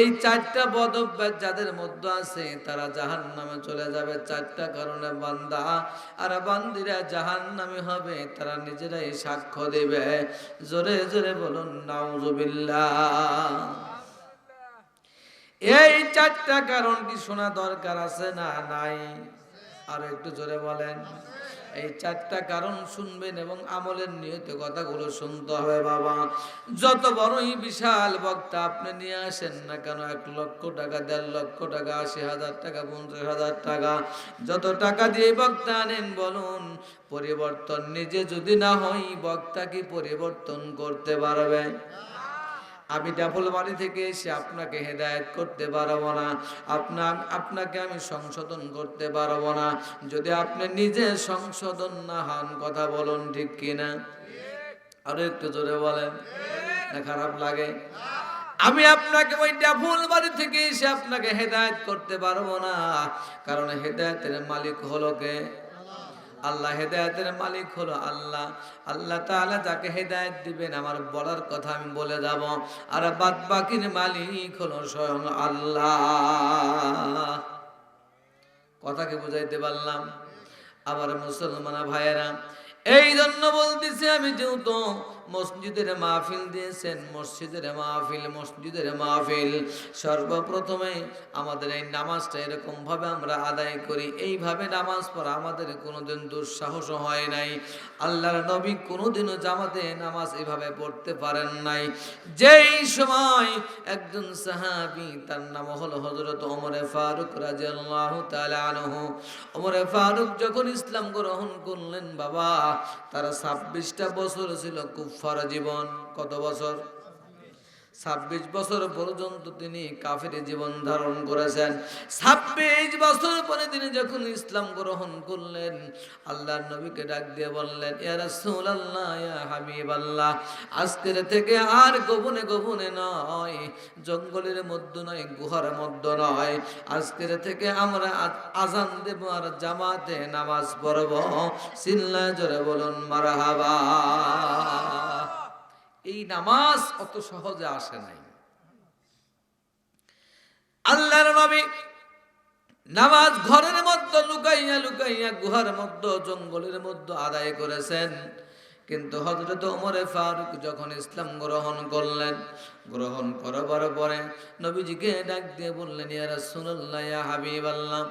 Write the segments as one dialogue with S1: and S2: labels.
S1: এই চারটা বদ অভ্যাস যাদের মধ্যে আছে তারা জাহান্নামে চলে যাবে। চারটা কারণে বান্দা আর বান্দিরা জাহান্নামী হবে, তারা নিজেরাই সাক্ষ্য দেবে। জোরে জোরে বলুন নাউজুবিল্লাহ। এই চারটা কারণ কি শোনা দরকার আছে না নাই? আর একটু জোরে বলেন। এই চারটা কারণ শুনবেন এবং আমলের নিয়ত কথাগুলো শুনতে হবে বাবা। যত বড়ই বিশাল বক্তা আপনি নিয়ে আসেন না কেন, 1 লক্ষ টাকা, 1.5 লক্ষ টাকা, 80,000 টাকা, 50,000 টাকা, যত টাকা দিয়ে বক্তা আনেন বলুন, পরিবর্তন নিজে যদি না হয় বক্তা কি পরিবর্তন করতে পারবে? আমি ডাবল বাড়ি থেকে এসে আপনাকে হেদায়েত করতে পারবো না, আপনাকে আমি সংশোধন করতে পারবো না যদি আপনি নিজে সংশোধন না হন। কথা বলুন ঠিক কিনা? আরো একটু জোরে বলেন, না খারাপ লাগে? আমি আপনাকে ওই ডাবল বাড়ি থেকে এসে আপনাকে হেদায়েত করতে পারবো না, কারণ হেদায়েতের মালিক হলো কে? আল্লাহ। হেদায়েতের মালিক হলো আল্লাহ। আল্লাহ তাআলা যাকে হেদায়েত দিবেন আমার বলার কথা আমি বলে যাব, আর বাদ বাকির মালিক হলো স্বয়ং আল্লাহ। কথা কি বুঝাইতে পারলাম? আমার মুসলমান ভাইয়েরা, এই জন্য বলতেছি আমি, যেহেতু মসজিদের মাহফিল দিয়েছেন, মসজিদের মাহফিল সর্বপ্রথমে আমাদের এই নামাজটা এরকম ভাবে আমরা আদায় করি। এইভাবে নামাজ পড়া আমাদের কোনোদিন দুঃসাহস হয় নাই। আল্লাহর নবী কোনোদিনও জামাতে নামাজ এভাবে পড়তে পারেন নাই। যেই সময় একজন সাহাবী, তার নাম হলো হযরত ওমর ফারুক রাদিয়াল্লাহু তাআলা আনহু, ওমর ফারুক যখন ইসলাম গ্রহণ করলেন বাবা, তার 26টা বছর ছিল কুফার জীবন। কত বছর? 26 বছর পর্যন্ত তিনি কাফের জীবন ধারণ করেছেন। 26 বছর পরে তিনি যখন ইসলাম গ্রহণ করলেন, আল্লাহর নবীকে ডাক দিয়ে বললেন, ইয়া রাসূলুল্লাহ, ইয়া হাবিবাল্লাহ, আজকের থেকে আর গোপনে গোপনে নয়, জঙ্গলের মধ্যে নয়, গুহার মধ্যে নয়, আজকের থেকে আমরা আযান দেব আর জামাতে নামাজ পড়ব। চিল্লায়ে জোরে বলুন মারহাবা। এই নামাজ অত সহজে আসে নাই। আল্লাহর নবী নামাজ ঘরের মধ্যে লুকাইয়া লুকাইয়া, গুহার মধ্যে, জঙ্গলের মধ্যে আদায় করেছেন। কিন্তু হযরত ওমর ফারুক যখন ইসলাম গ্রহণ করলেন, গ্রহণ করার পরে নবীজিকে ডাক দিয়ে বললেন, ইয়া রাসূলুল্লাহ, ইয়া হাবিবাল্লাহ,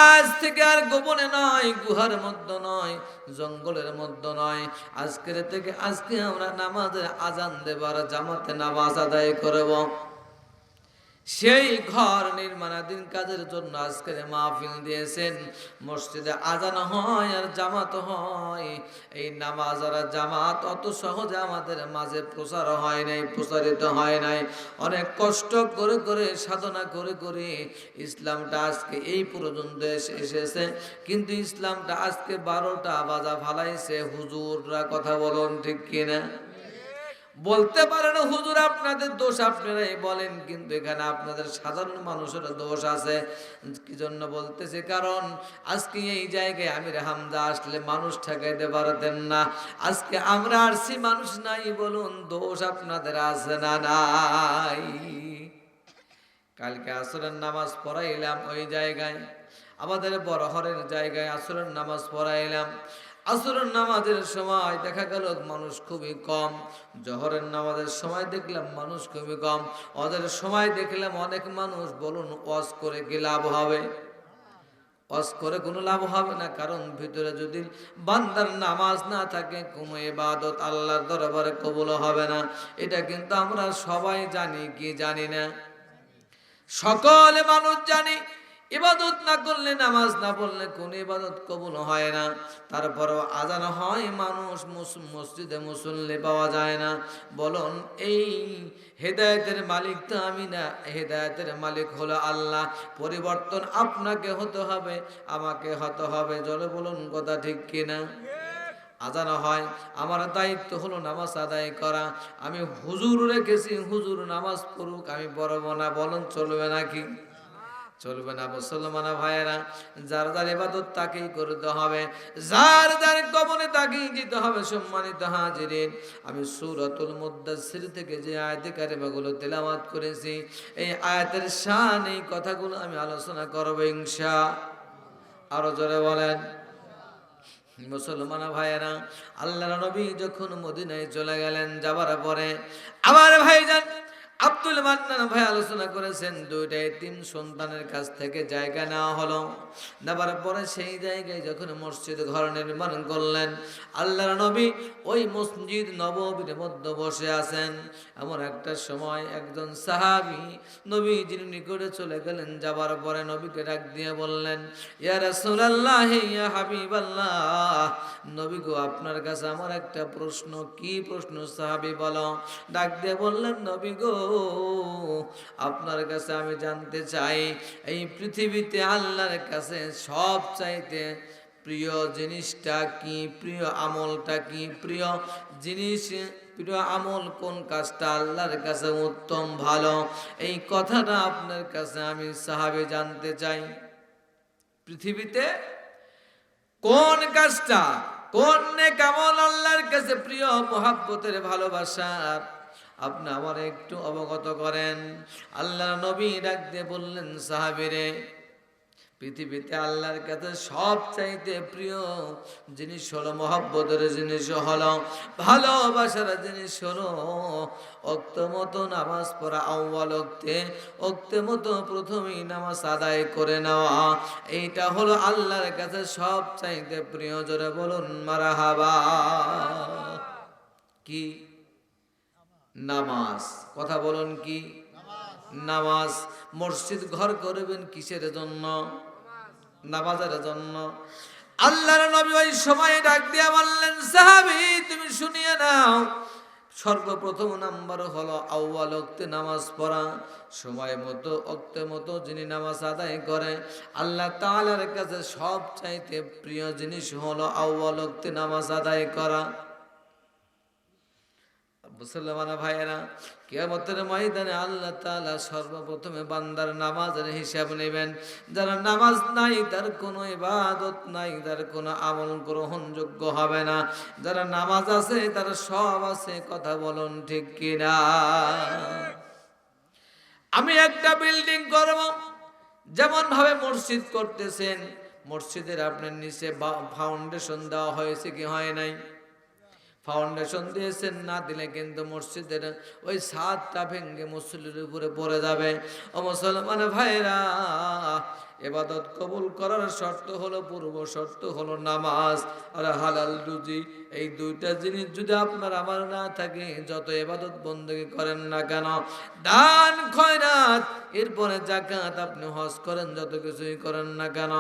S1: আজ থেকে আর গোপনে নয়, গুহার মধ্যে নয়, জঙ্গলের মধ্যে নয়, আজকের থেকে আজকে আমরা নামাজের আযান দেবার জামাতে নামাজ আদায় করব। সেই ঘর নির্মাণাধীন কাজের জন্য আজকের মাহফিল দিয়েছেন। মসজিদে আযান হয় আর জামাত হয়। এই নামাজ আর জামাত অত সহজে আমাদের মাঝে প্রচার হয় নাই, প্রচারিত হয় নাই। অনেক কষ্ট করে করে, সাধনা করে করে ইসলামটা আজকে এই পর্যন্ত এসেছে। কিন্তু ইসলামটা আজকে 12টা বাজা ফালাইছে হুজুররা। কথা বলুন ঠিক কিনা? বলতে পারেন হুজুর আপনাদের দোষ, আপনারাই বলেন, কিন্তু এখানে আপনাদের সাধারণ মানুষের দোষ আছে। কি জন্য বলতেছে? কারণ আজকে এই জায়গায় আমির হামজা আসলে মানুষ ঠেকাইতে পারতেন না। আজকে আমরা আসছি, মানুষ নাই, বলুন দোষ আপনাদের আছে না নাই? কালকে আসরের নামাজ পড়াইলাম ওই জায়গায়, আমাদের বড়হরের জায়গায় আসরের নামাজ পড়াইলাম। আসরের নামাজের সময় দেখা গেল মানুষ খুবই কম, জোহরের নামাজের সময় দেখলাম মানুষ খুবই কম, ওদের সময় দেখলাম অনেক মানুষ। বলুন ওয়াজ করে কি লাভ হবে? ওয়াজ করে কোনো লাভ হবে না, কারণ ভিতরে যদি বান্দার নামাজ না থাকে, কোনো ইবাদত আল্লাহর দরবারে কবুল হবে না। এটা কিন্তু আমরা সবাই জানি কি জানি না? সকল মানুষ জানি। ইবাদত না করলে, নামাজ না পড়লে কোন ইবাদত কবুল হয় না। তারপরও আযান হয়, মানুষ মসজিদে মুসল্লি পাওয়া যায় না। বলুন এই হেদায়েতের মালিক তো আমি না, হেদায়েতের মালিক হলো আল্লাহ। পরিবর্তন আপনাকে হতে হবে, আমাকে হতে হবে। জোরে বলুন কথা ঠিক কিনা? আযান হয়, আমার দায়িত্ব হলো নামাজ আদায় করা। আমি হুজুর রেখেছি, হুজুর নামাজ পড়ুক, আমি পড়ব না, বলুন চলবে নাকি? চলবে না মুসলমান ভাইয়েরা। যার যার ইবাদত তাকেই করতে হবে, যার যার কবরে তাকেই যেতে হবে। সম্মানিত হাজিরিন, আমি সূরাতুল মুদ্দাসসির থেকে যে আয়াতে কারিমাগুলো তেলাওয়াত করেছি, এই আয়াতের শান, এই কথাগুলো আমি আলোচনা করব ইনশাআল্লাহ। আরো জোরে বলেন। মুসলমান ভাইয়েরা, আল্লাহর নবী যখন মদিনায় চলে গেলেন, যাবার পরে আমার ভাইজান আব্দুল মান্নান ভাই আলোচনা করেছেন, দুইটা এতিম সন্তানের কাছ থেকে জায়গা নেওয়া হলো। নেবার পরে সেই জায়গায় যখন মসজিদ ঘর নির্মাণ করলেন, আল্লাহর নবী ওই মসজিদ নববীর মধ্যে বসে আছেন। এমন একটা সময় একজন সাহাবী নবীজির নিকটে চলে গেলেন। যাবার পরে নবীকে ডাক দিয়ে বললেন, ইয়া রাসূলুল্লাহ, ইয়া হাবিবাল্লাহ, নবী গো, আপনার কাছে আমার একটা প্রশ্ন। কি প্রশ্ন সাহাবী? বলো। ডাক দিয়ে বললেন, নবী গো, আপনার কাছে আমি জানতে চাই, এই পৃথিবীতে আল্লাহর কাছে সব চাইতে প্রিয় জিনিসটা কি, প্রিয় আমলটা কি, প্রিয় জিনিস, প্রিয় আমল কোন কাজটা আল্লাহর কাছে উত্তম ভালো? এই কথাটা আপনার কাছে আমি সাহাবী জানতে চাই। পৃথিবীতে কোন কাজটা, কোন নেক আমল আল্লাহর কাছে প্রিয়, মহব্বতের, ভালোবাসার, আপনি আমার একটু অবগত করেন। আল্লাহর নবী ডাক দিয়ে বললেন, সাহাবীরে, পৃথিবীতে আল্লাহর কাছে সব চাইতে প্রিয় জিনিস হলো, মহব্বতের জিনিস হলো, ভালোবাসার জিনিস হলো ওক্ত মতো নামাজ পড়া, আউয়াল ওক্তে মতো প্রথমেই নামাজ আদায় করে নেওয়া। এইটা হলো আল্লাহর কাছে সব চাইতে প্রিয়। জোরে বলুন মারহাবা। কি? নামাজ। কথা বলুন, কি? নামাজ। মসজিদ ঘর করবেন কিসের জন্য? নামাজের জন্য। আল্লাহর নবী ওই সময় ডাক দিয়ে বললেন, সাহাবী, তুমি শুনিয়ে নাও, সর্বপ্রথম নাম্বার হলো আউয়াল ওয়াক্তে নামাজ পড়া, সময় মতো, ওক্তে মতো যিনি নামাজ আদায় করে, আল্লাহ তাআলার কাছে সব চাইতে প্রিয় জিনিস হলো আউয়াল ওয়াক্তে নামাজ আদায় করা। মুসলমান ভাইয়েরা, কিয়ামতের ময়দানে আল্লাহ তাআলা সর্বপ্রথমে বান্দার নামাজের হিসাব নেবেন। যারা নামাজ নাই, তার কোনো ইবাদত নাই, তার কোনো আমল গ্রহণযোগ্য হবে না। যারা নামাজ আছে, তার সব আছে। কথা বলুন ঠিক কিনা? আমি একটা বিল্ডিং করব, যেমন ভাবে মসজিদ করতেছেন, মসজিদের আপনার নিচে ফাউন্ডেশন দেওয়া হয়েছে কি হয় নাই? ফাউন্ডেশন দিয়েছেন, না দিলে কিন্তু মসজিদের ওই ছাদটা ভেঙে মসজিদের উপরে পড়ে যাবে। ও মুসলমান ভাইরা, ইবাদত কবুল করার শর্ত হলো, পূর্ব শর্ত হলো নামাজ আর হালাল রুজি। এই দুইটা জিনিস যদি আপনার আমার না থাকে, যত ইবাদত বন্দেগী করেন না কেন, দান খয়রাত, এরপরে যাকাত, আপনি হজ করেন, যত কিছুই করেন না কেন,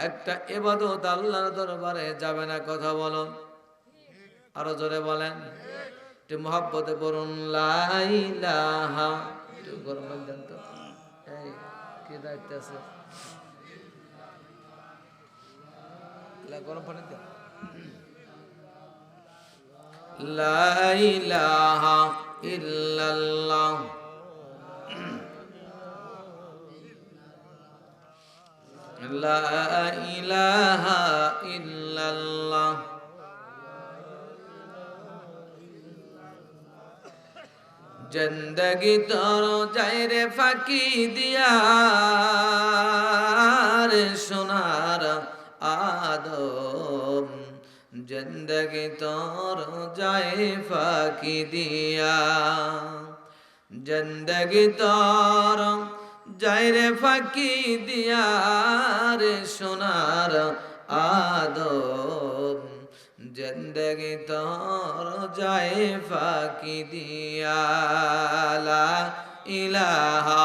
S1: একটা ইবাদত আল্লাহর দরবারে যাবে না। কথা বলুন। আরো জোরে বলেন। একটু মহব্বতে বলুন, লা ইলাহা। একটু গরম দেন তো, এই কি দায়িত্ব আছে? গরম পানি দেন। লা ইলাহা ইল্লাল্লাহ, লা ইলাহা ইল্লাল্লাহ, জিন্দগি তোর যায় রে ফাঁকি দিয়া রে সোনার আদম, জিন্দগি তোর যায় ফাঁকি দিয়া, জিন্দগি তোর যায় রে ফাঁকি দিয়া রে সোনার আদম, জিন্দগি তোর যায় ফাঁকি দিয়া, লা ইলাহা।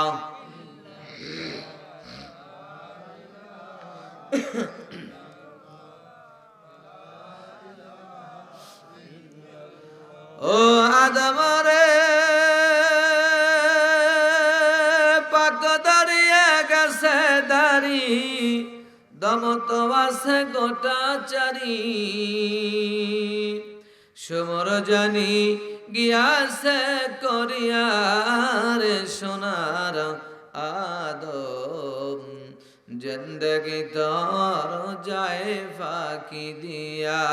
S1: ও আদম রে, পাক দাঁড়িয়ে গেছে দাড়ি, দম তো আছে গোটা চারি, সমর জানি গিয়াছে করিয়া রে সোনার আদম, জিন্দগি তোর যায় ফাঁকি দিয়া,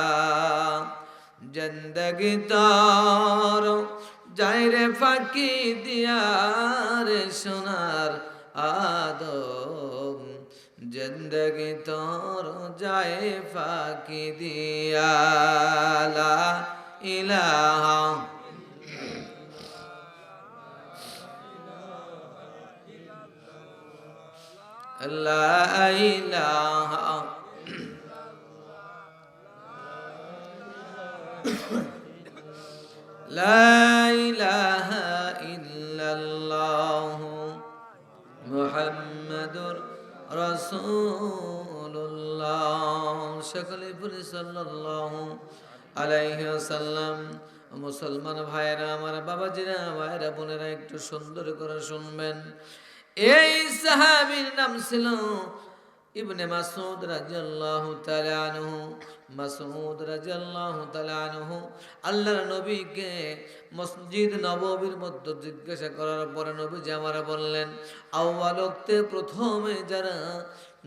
S1: জিন্দগি তোর যায় রে ফাঁকি দিয়া রে সোনার আদম, জিন্দগি তোর যায় ফাঁকি দিয়া। লা ইলাহা লা ইলাহা লা ইলাহা ইল্লাল্লাহু মুহাম্মাদুর রাসূলুল্লাহ। সকলে বলি সাল্লাল্লাহু আলাইহি ওয়াসাল্লাম। মুসলমান ভাইরা আমার, বাবাজিরা, ভাইরা, বোনেরা, একটু সুন্দর করে শুনবেন। এই সাহাবীর নাম ছিল ইবনে মাসউদ রাদিয়াল্লাহু তাআলা আনহু। মাসউদ রাদিয়াল্লাহু তাআলা আনহু আল্লাহর নবীকে মসজিদ নববীর মধ্যে জিজ্ঞাসা করার পরে নবীজি আমারা বললেন, আউয়াল ওয়াক্তে প্রথমে যারা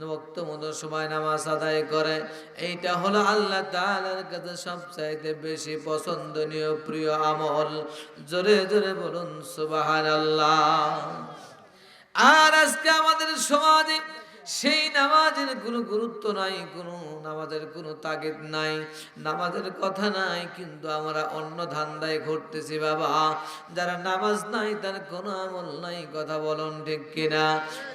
S1: ওয়াক্ত মতো সময় নামাজ আদায় করে, এইটা হলো আল্লাহ তাআলার কাছে সবচাইতে বেশি পছন্দনীয় প্রিয় আমল। জোরে জোরে বলুন সুবহানাল্লাহ। আর আজকে আমাদের সমাজে সেই নামাজের কোনো গুরুত্ব নাই, কোনো নামাজের কোনো তাগিদ নাই, নামাজের কথা নাই, কিন্তু আমরা অন্য ধান্দায় ঘুরতেছি বাবা। যারা নামাজ নাই তার কোনো আমল নাই, কথা বলুন ঠিক কিনা?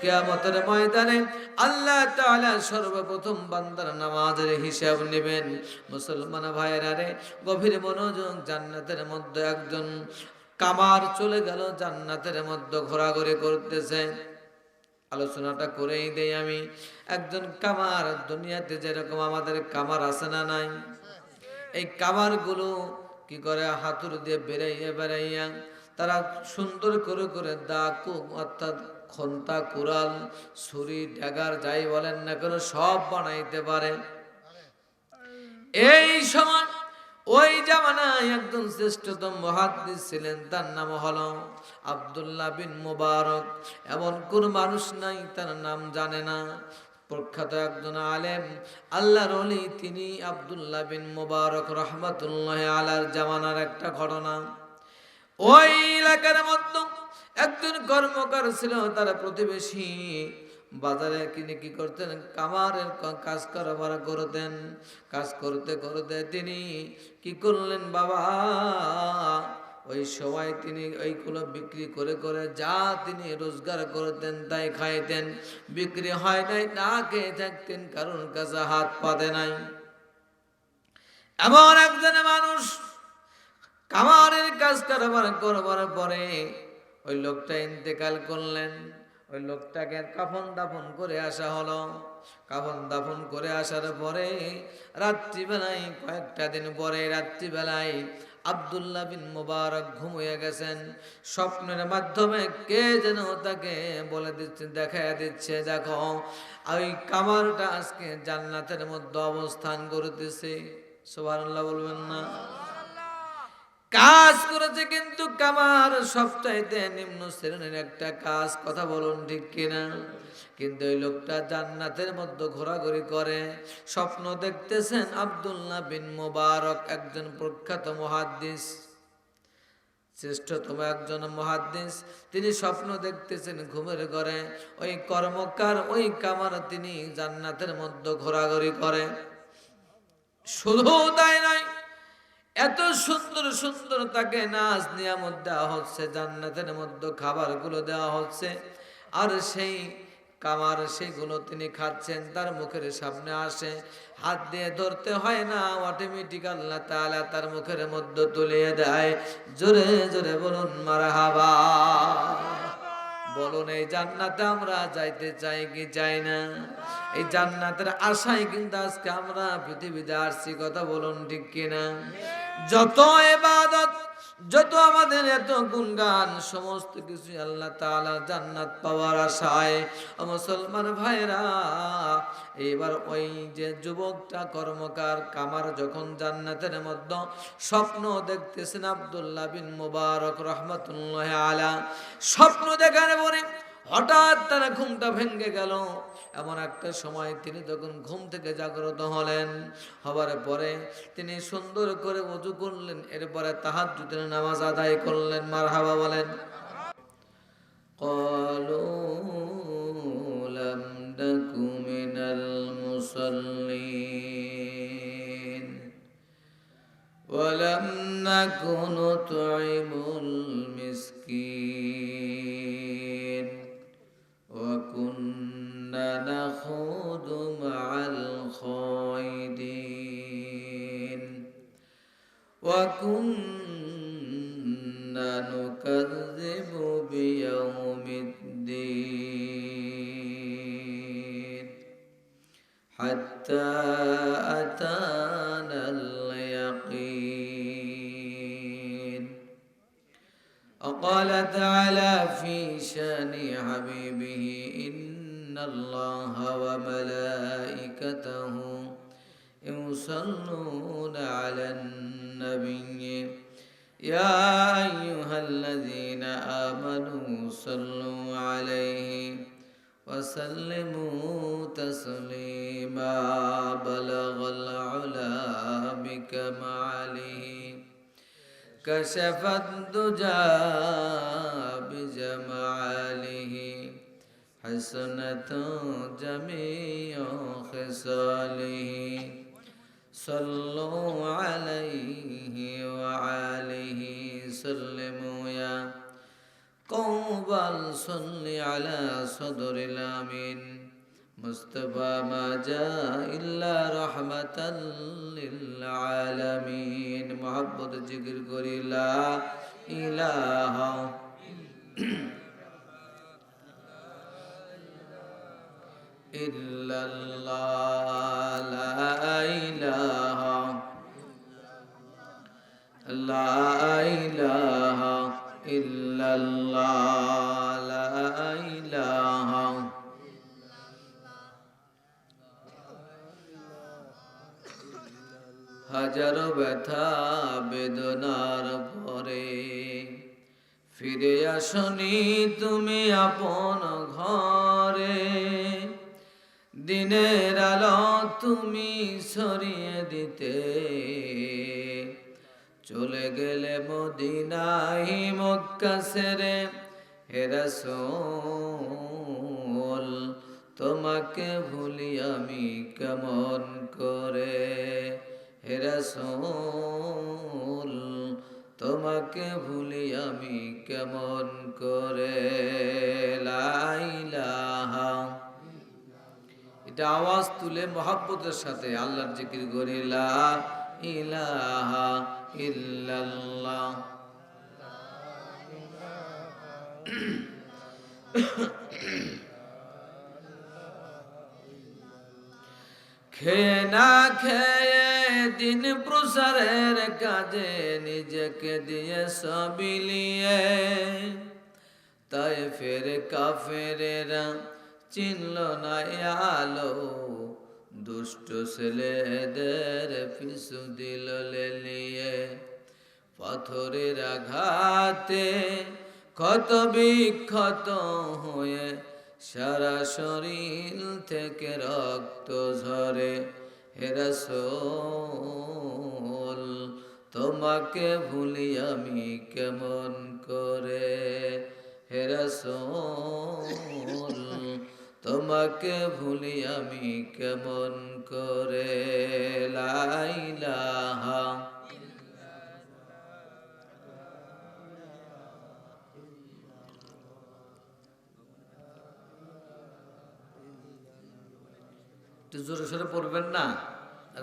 S1: কিয়ামতের ময়দানে আল্লাহ তাআলা সর্বপ্রথম বান্দার নামাজের হিসাব নেবেন। মুসলমান ভাইরা রে, গভীর মনোযোগ। জান্নাতের মধ্যে একজন কামার চলে গেল, জান্নাতের মধ্যে ঘোরাঘুরি করতেছে। আলোচনাটা করেই দেই আমি। একজন কামার, দুনিয়াতে যেরকম আমাদের কামার আছে না নাই, এই কামার গুলো কি করে, হাতুর দিয়ে বেড়াইয়া বেড়াইয়া তারা সুন্দর করে করে দা, অর্থাৎ খন্তা, কুড়াল, ছুরি, ড্যাগার, যাই বলেন না কেন, সব বানাইতে পারে। এই সময় ওই জামানায় একজন শ্রেষ্ঠতম মুহাদ্দিস ছিলেন, তার নাম হলো আব্দুল্লাহ বিন মুবারক। এমন কোন মানুষ নাই তার নাম জানে না। প্রখ্যাত একজন আলেম, আল্লাহর ওলি, তিনি আব্দুল্লাহ বিন মুবারক রহমাতুল্লাহ আলাইহির জামানার একটা ঘটনা। ওই এলাকার মধ্যে একজন কর্মকার ছিল, তার প্রতিবেশী। বাজারে কিনে কি করতেন, কামারের কাজ কারবার করতেন। কাজ করতে করতে তিনি কি করলেন বাবা, ওই সময় তিনি ওইগুলো বিক্রি করে করে যা তিনি রোজগার করতেন তাই খাইতেন। বিক্রি হয় নাই, না খেয়ে থাকতেন, কারণ কাছে হাত পাতে নাই। এমন একজন মানুষ কামারের কাজ কারবার করবার পরে ওই লোকটা ইন্তেকাল করলেন। ওই লোকটাকে কাফন দাফন করে আসা হলো। কাফন দাফন করে আসার পরে রাত্রিবেলায়, কয়েকটা দিন পরে রাত্রিবেলায় আব্দুল্লাহ বিন মুবারক ঘুমিয়ে গেছেন। স্বপ্নের মাধ্যমে কে যেন তাকে বলে দিচ্ছে, দেখা দিচ্ছে, দেখো ওই কামারটা আজকে জান্নাতের মধ্যে অবস্থান করতেছে। সুবহানাল্লাহ বলবেন না? কাজ করেছে, কিন্তু কামার সবচাইতে নিম্ন শ্রেণীর একটা কাজ, কথা বলুন ঠিক কিনা? কিন্তু ওই লোকটা জান্নাতের মধ্যে ঘোরাঘুরি করে, স্বপ্ন দেখতেছেন। আব্দুল্লাহ বিন মুবারক একজন প্রখ্যাত মুহাদ্দিস, শ্রেষ্ঠতম একজন মুহাদ্দিস। তিনি স্বপ্ন দেখতেছেন ঘুমের ঘরে, ওই কর্মকার, ওই কামার, তিনি জান্নাতের মধ্যে ঘোরাঘুরি করে। শুধু তাই নয়, এত সুন্দর সুন্দর তাকে নাজ নিয়ামত দেওয়া হচ্ছে, জান্নাতের মধ্যে খাবারগুলো দেওয়া হচ্ছে, আর সেই কামার সেগুলো তিনি খাচ্ছেন, তার মুখের সামনে আসে, হাত দিয়ে ধরতে হয় না, অটোমেটিক আল্লাহ তাআলা তার মুখের মধ্যে তুলিয়ে দেয়। জোরে জোরে বলুন মারহাবা। বলুন, এই জান্নাতে আমরা যাইতে চাই কি চাই না? এই জান্নাতের আশায় কিন্তু আজকে আমরা পৃথিবীতে আসছি, কথা বলুন ঠিক কিনা? যত ইবাদত, যত আমাদের এত গুণগান, সমস্ত কিছু আল্লাহ তাআলা জান্নাত পাওয়ার আশায়। মুসলমান ভাইরা, এবার ওই যে যুবকটা কর্মকার কামার যখন জান্নাতের মধ্যে স্বপ্ন দেখতেছেন, আব্দুল্লাহ বিন মুবারক রহমাতুল্লাহ আলাইহি স্বপ্ন দেখার পরে হঠাৎ তার ঘুমটা ভেঙে গেল। এমন একটা সময় তিনি তখন ঘুম থেকে জাগ্রত হলেন। হবার পরে তিনি সুন্দর করে ওযু করলেন, এরপরে তাহাজ্জুদের নামাজ আদায় করলেন। মারহাবা বলেন। قالوا لم نك من المصلين ولم نك نطعم المسكين وكنا نخوض مع الخائضين وكنا نكذب بيوم الدين حتى أتانا اليقين. وقال تعالى في شان حبيبه إن الله وملائكته يصلون على النبي يا أيها الذين آمنوا صلوا عليه وسلموا تسليما. بلغ العلا بكماله كشف الدجى بجماله حسنة جميع خصاله صلوا عليه وعليه سلموا يا قوم صل على صدر الأمين مصطفى ما جاء إلا رحمة للعالمين. محبت जिक्र करी ला इलाहा इल्लल्लाह ला इलाहा इल्लल्लाह ला इलाहा. হাজারো ব্যথা বেদনার পরে ফিরে আসনি তুমি আপন ঘরে। দিনের আলো তুমি ছড়িয়ে দিতে চলে গেলে মদিনায় মক্কা ছেড়ে। হে রাসূল তোমাকে ভুলি আমি কেমন করে। হে রাসূল তোমাকে ভুলি আমি কেমন করে। লা ইলাহা, এটা আওয়াজ তুলে মহব্বতের সাথে আল্লাহর জিকির করি। লা ইলাহা ইল্লাল্লাহ। খেয়ে না খেয়ে দিন প্রসারের কাজে নিজেকে দিয়ে সবিলিয়ে তাই ফের কাফেরেরা চিনল না আলো। দুষ্ট ছেলেদের পিছু দিল লেলিয়ে। পাথরের আঘাতে ক্ষত বিক্ষত হয়ে সারা শরীর থেকে রক্ত ঝরে। হে রাসূল তোমাকে ভুলি আমি কেমন করে। হে রাসূল তোমাকে ভুলি আমি কেমন করে। লা ইলাহা একটু জোরে সোরে পড়বেন না,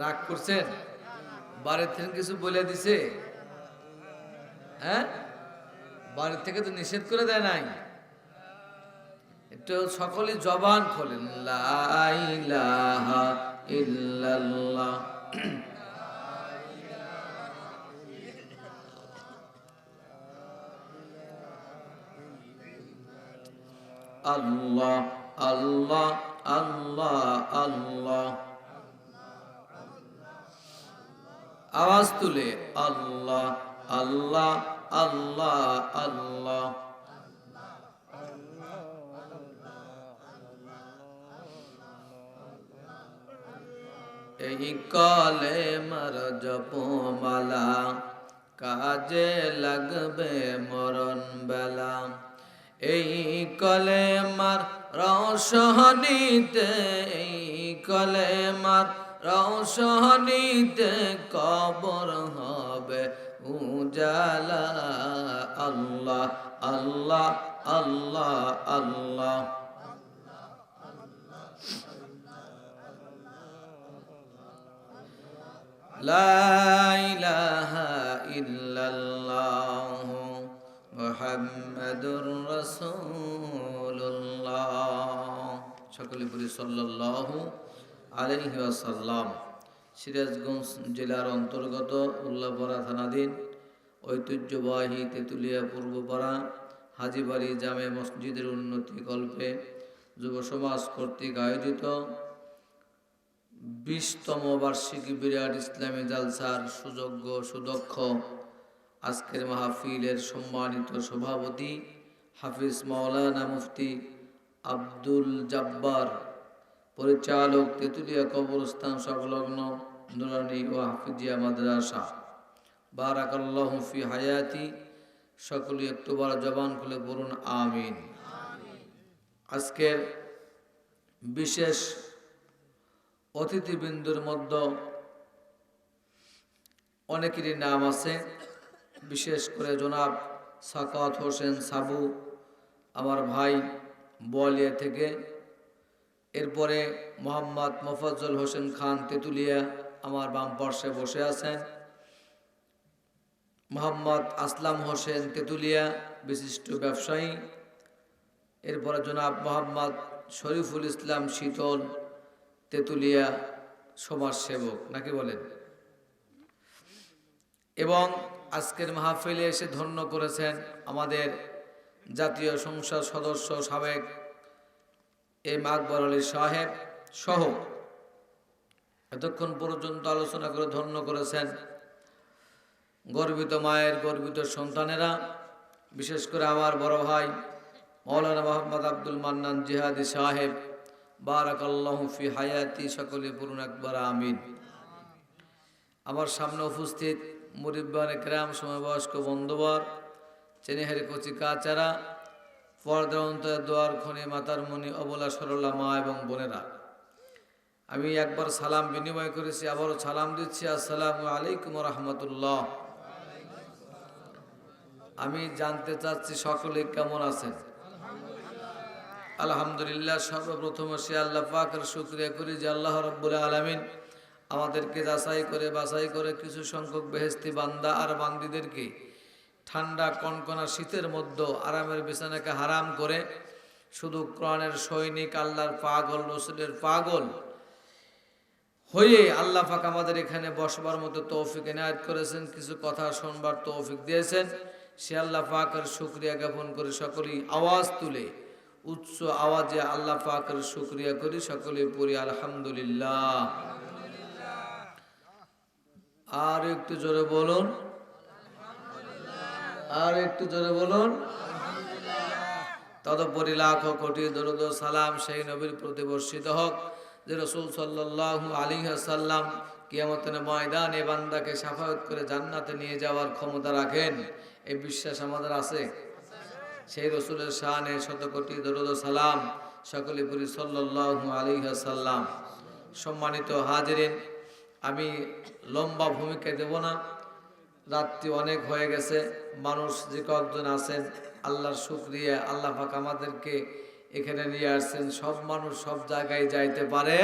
S1: রাগ করছেন? বাড়ির থেকে কিছু বলে দিছে? হ্যাঁ, বাড়ির থেকে তো নিষেধ করে দেয় নাই। একটু সকলে জবান খোলেন। লা ইলাহা ইল্লাল্লাহ। আল্লাহ আল্লাহ আল্লাহ আল্লাহ। আওয়াজ তুলে আল্লাহ আল্লাহ আল্লাহ আল্লাহ। এই কলেমার জপমালা কাজে লাগবে মরণ বেলা। এই কলেমার রওশনীতে, এই কলেমার রওশনীতে কবর হবে উজালা। আল্লাহ আল্লাহ আল্লাহ আল্লাহ। লা ইলাহা ইল্লাল্লাহ মুহাম্মাদুর রাসূলুল্লাহ। সকলে বলি সাল্লাল্লাহু আলাইহি ওয়াসাল্লাম। সিরাজগঞ্জ জেলার অন্তর্গত উল্লাপাড়া থানাধীন ঐতিহ্যবাহী তেঁতুলিয়া পূর্বপাড়া হাজীবাড়ি জামে মসজিদের উন্নতি কল্পে যুব সমাজ কর্তৃক আয়োজিত 20তম বার্ষিকী বিরাট ইসলামী জালসার সুযোগ্য সুদক্ষ আজকের মাহফিলের সম্মানিত সভাপতি হাফিজ মাওলানা মুফতি আব্দুল জাব্বার, পরিচালক তেঁতুলিয়া কবরস্থান সংলগ্ন নুরানি ও হাফিজিয়া মাদ্রাসা, বারাকাল্লাহু ফি হায়াতি। সকলে একটুবার জবান খুলে পড়ুন আমিন। আজকের বিশেষ অতিথিবৃন্দুর মধ্যে অনেকেরই নাম আছে, বিশেষ করে জনাব সাকাত হোসেন সাবু আমার ভাই বোয়ালিয়া থেকে। এরপরে মোহাম্মদ মোফাজ্জল হোসেন খান তেঁতুলিয়া আমার বাম পার্শ্বে বসে আছেন। মোহাম্মদ আসলাম হোসেন তেঁতুলিয়া বিশিষ্ট ব্যবসায়ী। এরপরে জনাব মোহাম্মদ শরীফুল ইসলাম শীতল তেঁতুলিয়া সমাজসেবক, নাকি বলেন। এবং আজকের মাহফিলে এসে ধন্য করেছেন আমাদের জাতীয় সংসদ সদস্য সাবেক এম আকবর আলী সাহেব সহ এতক্ষণ পর্যন্ত আলোচনা করে ধন্য করেছেন গর্বিত মায়ের গর্বিত সন্তানেরা, বিশেষ করে আমার বড় ভাই মাওলানা মোহাম্মদ আব্দুল মান্নান জিহাদি সাহেব, বারাকাল্লাহু ফি হায়াতি। সকলে পড়ুন একবার আমিন। আমার সামনে উপস্থিত মুরিব্বানে কেরাম, সমবয়স্ক বন্ধুবর, চেনিহারি কচি কাচারা, পর্দার অন্তরে দোয়ার খনি মাতার মনি, অবলা সরলা মা এবং বোনেরা, আমি একবার সালাম বিনিময় করেছি, আবারও সালাম দিচ্ছি। আসসালামু আলাইকুম রহমতুল্লাহ। আমি জানতে চাচ্ছি সকলে কেমন আছেন? আলহামদুলিল্লাহ। সর্বপ্রথম সে আল্লাহ পাকের শুকরিয়া করি যে আল্লাহ রাব্বুল আলামিন আমাদেরকে যাচাই করে বাছাই করে কিছু সংখ্যক বেহেশতি বান্দা আর বান্দিদেরকে ঠান্ডা কনকনা শীতের মধ্যে আরামের বিছানাকে হারাম করে শুধু কোরআনের সৈনিক, আল্লাহর পাগল, রসুলের পাগল হয়ে আল্লাহ পাক আমাদের এখানে বসবার মতো তৌফিক এনায়েত করেছেন, কিছু কথা শুনবার তৌফিক দিয়েছেন। সে আল্লাহ পাকের শুকরিয়া জ্ঞাপন করে সকলেই আওয়াজ তুলে উচ্চ আওয়াজে আল্লাহ পাকের শুকরিয়া করি, সকলে পড়ি আলহামদুলিল্লাহ। আর একটু জোরে বলুন, আর একটু জোরে বলুন। তদুপরি লাখো কোটি দরুদ ও সালাম সেই নবীর প্রতি বর্ষিত হোক যে রাসূল সাল্লাল্লাহু আলাইহি ওয়াসাল্লাম কিয়ামতের ময়দানে বান্দাকে শাফাআত করে জান্নাতে নিয়ে যাওয়ার ক্ষমতা রাখেন, এই বিশ্বাস আমাদের আছে। সেই রাসূলের শানে শত কোটি দরুদ ও সালাম সকলে পড়ি সাল্লাল্লাহু আলাইহি ওয়াসাল্লাম। সম্মানিত হাজিরিন, আমি লম্বা ভূমিকা দেব না, রাত্রি অনেক হয়ে গেছে। মানুষ যে কয়েকজন আছেন আল্লাহর শুকরিয়া, আল্লাহ পাক আমাদেরকে এখানে নিয়ে আসছেন। সব মানুষ সব জায়গায় যাইতে পারে,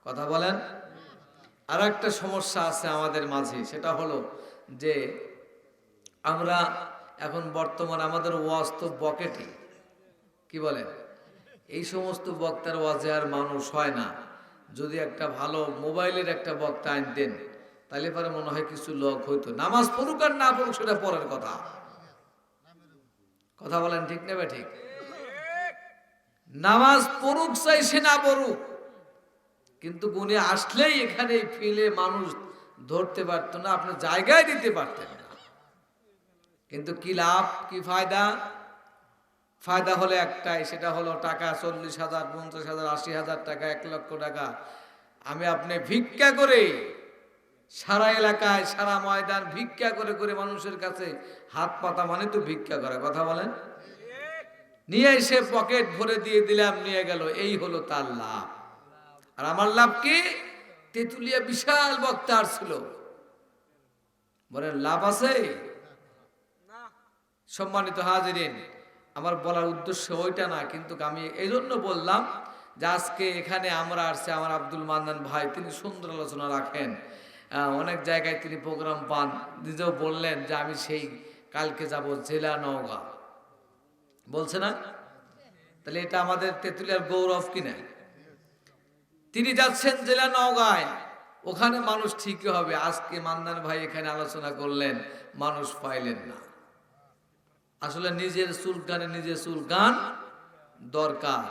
S1: কথা বলেন। আর একটা সমস্যা আছে আমাদের মাঝে, সেটা হলো যে আমরা এখন বর্তমান আমাদের ওয়াজ তো বকেটে, কি বলেন, এই সমস্ত বক্তার ওয়াজে আর মানুষ হয় না। যদি একটা ভালো মোবাইলের একটা বক্তা আনতেন তাহলে পরে মনে হয় কিছু লোক হইতো। নামাজ পড়ুক আর না পড়ুক সেটা পরের কথা, কথা বলেন ঠিক নেবে ঠিক। নামাজ পড়ুক চাই সে না পড়ুক, কিন্তু গুণে আসলেই এখানে ফিলে মানুষ ধরতে পারতো না, আপনি জায়গায় দিতে পারতেন না। কিন্তু কি লাভ, কি ফায়দা? ফায়দা হলো একটাই, সেটা হলো টাকা 40,000, 50,000, 80,000 টাকা, 1 লক্ষ টাকা আমি আপনি ভিক্ষা করে সারা এলাকায় সারা ময়দান ভিক্ষা করে করে মানুষের কাছে হাত পাতা মানে তো ভিক্ষা করা, কথা বলেন। নিয়ে এসে পকেট ভরে দিয়ে দিলাম, নিয়ে গেল, এই হলো তার লাভ। আর আমার লাভ কি? তেতুলিয়া বিশাল বক্তা আসছিল, বলেন লাভ আছে? সম্মানিত হাজিরিন, আমার বলার উদ্দেশ্য ওইটা না, কিন্তু আমি এই জন্য বললাম যে আজকে এখানে আমরা আসছি, আমার আব্দুল মান্নান ভাই তিনি সুন্দর আলোচনা রাখেন, অনেক জায়গায় তিনি প্রোগ্রাম পান, নিজেও বললেন যে আমি সেই কালকে যাব জেলা নওগাঁ, বলছে না? তাহলে এটা আমাদের তেতুলিয়ার গৌরব কিনা? তিনি যাচ্ছেন জেলা নওগাঁয়, ওখানে মানুষ ঠিকই হবে। আজকে মান্নান ভাই এখানে আলোচনা করলেন, মানুষ পাইলেন না। আসলে নিজের চুলকানে নিজে চুলকান দরকার,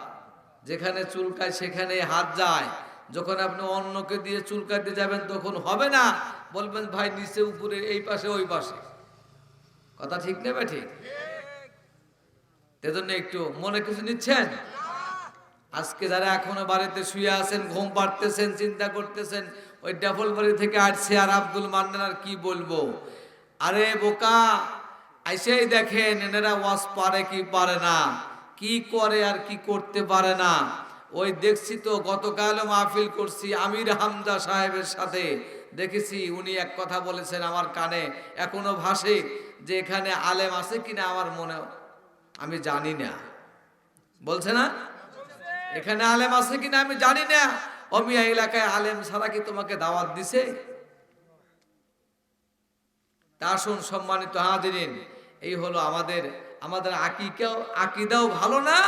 S1: যেখানে চুলকায় সেখানে হাত যায়। যখন আপনি অন্যকে দিয়ে চুলকাতে যাবেন তখন হবে না, বলবেন ভাই নিচে উপরে এই পাশে ওই পাশে, কথা ঠিক নেবে ঠিক? এজন্য একটু মনে কিছু নিচ্ছেন? আজকে যারা এখনো বাড়িতে শুয়ে আছেন, ঘুম পাড়তেছেন, চিন্তা করতেছেন ওই ডাবল বাড়ি থেকে আসছে আর আব্দুল মান্নান আর কি বলবো, আরে বোকা, আইসেই দেখেন এনারা ওয়াজ পারে কি পারে না, কি করে আর কি করতে পারে না। ওই দেখছি তো গতকালও মাহফিল করছি আমির হামজা সাহেবের সাথে, দেখেছি উনি এক কথা বলেছেন আমার কানে এখনো ভাসে, যে এখানে আলেম আছে কিনা আমার মনে, আমি জানি না, বলছে না এখানে আলেম আছে কিনা আমি জানি না। অমিয়া এলাকায় আলেম ছাড়া কি তোমাকে দাওয়াত দিছে? তা আসুন সম্মানিত হাজিরিন, এই হলো আমাদের আমাদের আকিদাও ভালো না,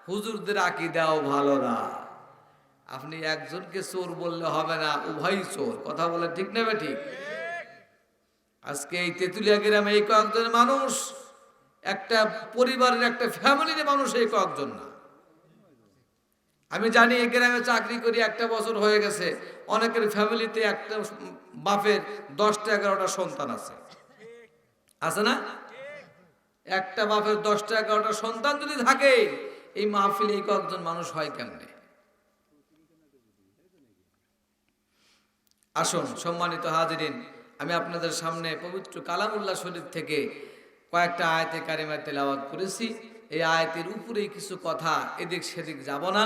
S1: হুজুরদের আকিদাও ভালো না। আপনি একজনকে চোর বললে হবে না, উভয় চোর, কথা বলে ঠিক নেবে ঠিক? আজকে এই তেতুলিয়া গ্রামে এই কয়েকজন মানুষ, একটা পরিবারের একটা ফ্যামিলির মানুষ এই কয়েকজন না। আমি জানি এই গ্রামে চাকরি করি একটা বছর হয়ে গেছে, অনেকের ফ্যামিলিতে একটা বাপের 10টা 11টা সন্তান আছে, আছে না? একটা বাপের 10টা 11টা সন্তান যদি থাকে, এই মাহফিলে এই কয়েকজন মানুষ হয় কেমনে? আসুন সম্মানিত হাজিরিন, আমি আপনাদের সামনে পবিত্র কালামুল্লাহ শরীফ থেকে কয়েকটা আয়াতে কারিমা তেলাওয়াত করেছি। এই আয়াতের উপরেই কিছু কথা, এদিক সেদিক যাব না,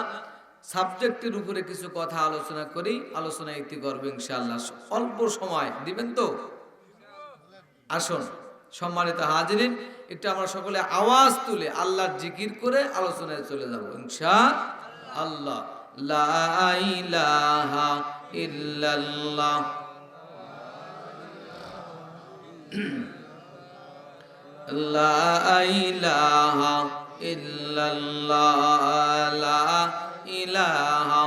S1: সাবজেক্টের উপরে কিছু কথা আলোচনা করি, আলোচনা ইতি করবো ইনশাআল্লাহ। অল্প সময় দিবেন তো? আসুন সম্মানিত হাজিরিন, একটু আমরা সকলে আওয়াজ তুলে আল্লাহর জিকির করে আলোচনায় চলে যাব ইনশাআল্লাহ। লা ইলাহা ইল্লাল্লাহ, লা ইলাহা ইল্লাল্লাহ, লা ইলাহা,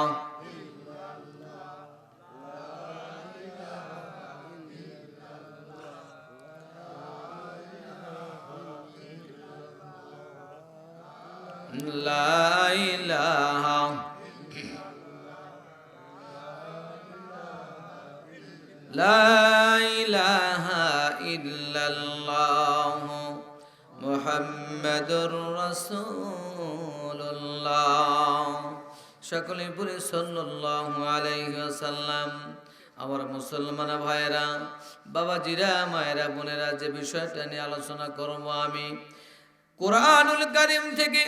S1: লা ইলাহা, লা ইলাহা ইল্লাল্লাহ মুহাম্মাদুর রাসূলুল্লাহ। সকলে বলে সাল্লাল্লাহু আলাইহি ওয়াসাল্লাম। আমার মুসলমান ভাইরা, বাবাজিরা, মায়েরা, বোনেরা, যে বিষয়টা নিয়ে আলোচনা করব আমি, কোরআনুল কারীম থেকে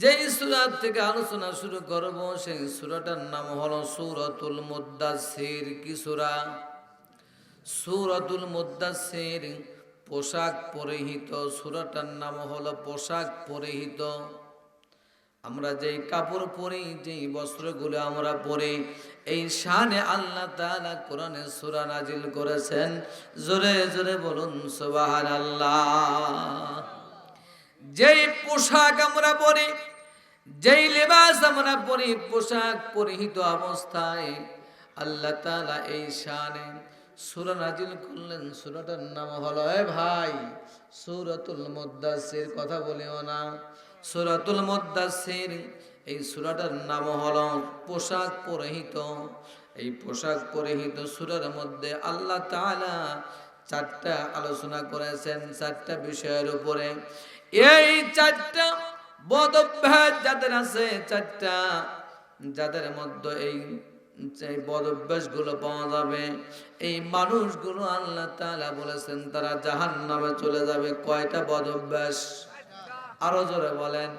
S1: যেই সূরা থেকে আলোচনা শুরু করব, সেই সূরাটার নাম হলো সূরাতুল মুদ্দাসসির। কি সূরা? সূরাতুল মুদ্দাসসির, পোশাক পরিহিত। সূরাটার নাম হলো পোশাক পরিহিত। আমরা যেই কাপড় পরি, যেই বস্ত্রগুলো আমরা পরি, এই শানে আল্লাহ তাআলা কোরআনে সূরা নাজিল করেছেন। জোরে জোরে বলুন সুবহানাল্লাহ। যেই পোশাক আমরা পরি, যেই লেবাস আমরা পরি, পোশাক পরিহিত অবস্থায় আল্লাহ তাআলা এই শানে সূরা নাজিল করলেন। সূরাটার নাম হলো, এ ভাই, সূরাতুল মুদ্দাসসির। কথা বলিও না, সূরাতুল মুদ্দাসসির। এই সূরাটার নাম হলো পোশাক পরিহিত। এই পোশাক পরিহিত সূরার মধ্যে আল্লাহ তাআলা 4টা আলোচনা করেছেন, 4টা বিষয়ের উপরে। এই 4টা বদ অভ্যাস যাদের আছে, 4টা যাদের মধ্যে এই যে বদ অভ্যাসগুলো পাওয়া যাবে, এই মানুষগুলো আল্লাহ তাআলা বলেছেন তারা জাহান্নামে চলে যাবে। কয়টা বদ অভ্যাস? আরো জোরে বলেন।